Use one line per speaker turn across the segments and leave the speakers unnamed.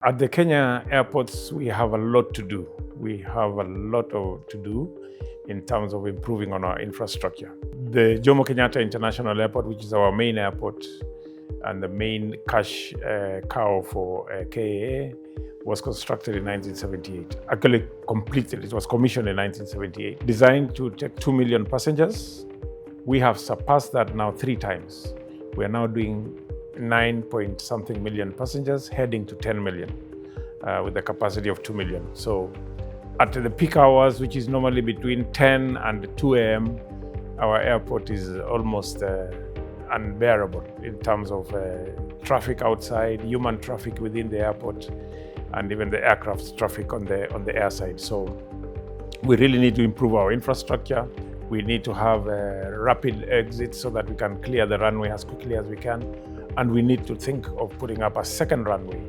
At the Kenya airports, we have a lot to do. We have a lot to do in terms of improving on our infrastructure. The Jomo Kenyatta International Airport, which is our main airport and the main cash cow for KAA, was constructed in 1978. Actually completed, it was commissioned in 1978. Designed to take 2 million passengers. We have surpassed that now 3 times. We are now doing 9-point-something million passengers, heading to 10 million with a capacity of 2 million. So at the peak hours, which is normally between 10 and 2 a.m., our airport is almost unbearable in terms of traffic outside, human traffic within the airport, and even the aircraft traffic on the air side. So we really need to improve our infrastructure. We need to have rapid exits so that we can clear the runway as quickly as we can. And we need to think of putting up a second runway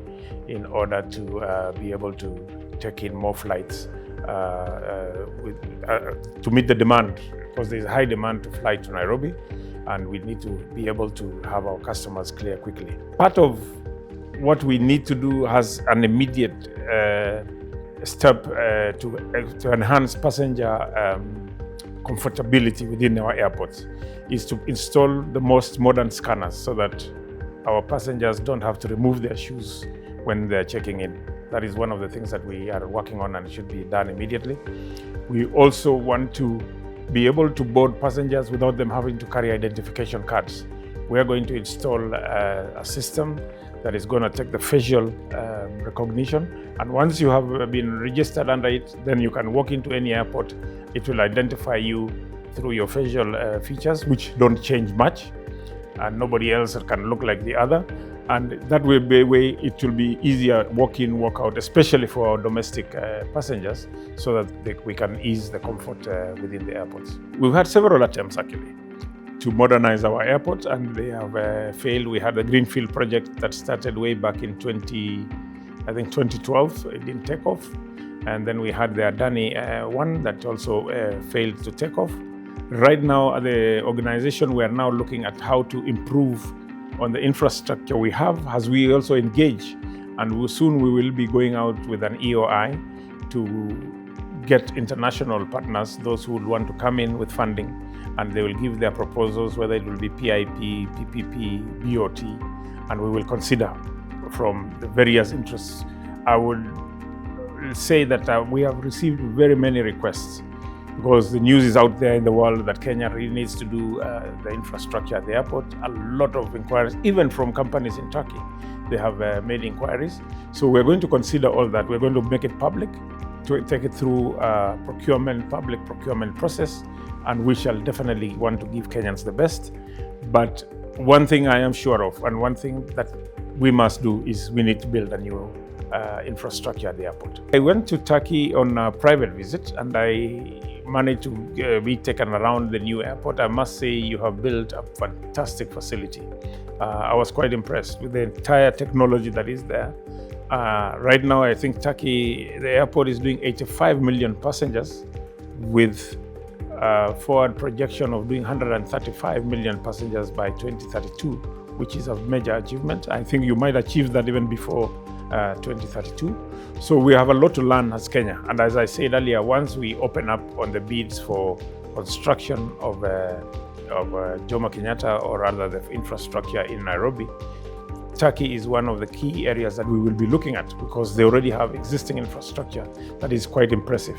in order to be able to take in more flights to meet the demand, because there's high demand to fly to Nairobi, and we need to be able to have our customers clear quickly. Part of what we need to do has an immediate step to enhance passenger comfortability within our airports is to install the most modern scanners so that our passengers don't have to remove their shoes when they're checking in. That is one of the things that we are working on and should be done immediately. We also want to be able to board passengers without them having to carry identification cards. We are going to install a system that is going to take the facial recognition, and once you have been registered under it, then you can walk into any airport. It will identify you through your facial features, which don't change much, and nobody else can look like the other. And that will be a way it will be easier walk in, walk out, especially for our domestic passengers, so that we can ease the comfort within the airports. We've had several attempts actually to modernize our airports, and they have failed. We had a greenfield project that started way back in 2012. It didn't take off. And then we had the Adani one that also failed to take off. Right now, at the organization, we are now looking at how to improve on the infrastructure we have as we also engage. And soon we will be going out with an EOI to get international partners, those who would want to come in with funding, and they will give their proposals, whether it will be PIP, PPP, BOT, and we will consider from the various interests. I would say that we have received very many requests, because the news is out there in the world that Kenya really needs to do the infrastructure at the airport. A lot of inquiries, even from companies in Turkey, they have made inquiries. So we're going to consider all that. We're going to make it public, to take it through public procurement process, and we shall definitely want to give Kenyans the best. But one thing I am sure of, and one thing that we must do, is we need to build a new infrastructure at the airport. I went to Turkey on a private visit, and I managed to be taken around the new airport. I must say you have built a fantastic facility. I was quite impressed with the entire technology that is there. Right now, I think Turkey, the airport is doing 85 million passengers with forward projection of doing 135 million passengers by 2032, which is a major achievement. I think you might achieve that even before 2032. So we have a lot to learn as Kenya. And as I said earlier, once we open up on the bids for construction of Jomo Kenyatta, or rather the infrastructure in Nairobi, Turkey is one of the key areas that we will be looking at, because they already have existing infrastructure that is quite impressive.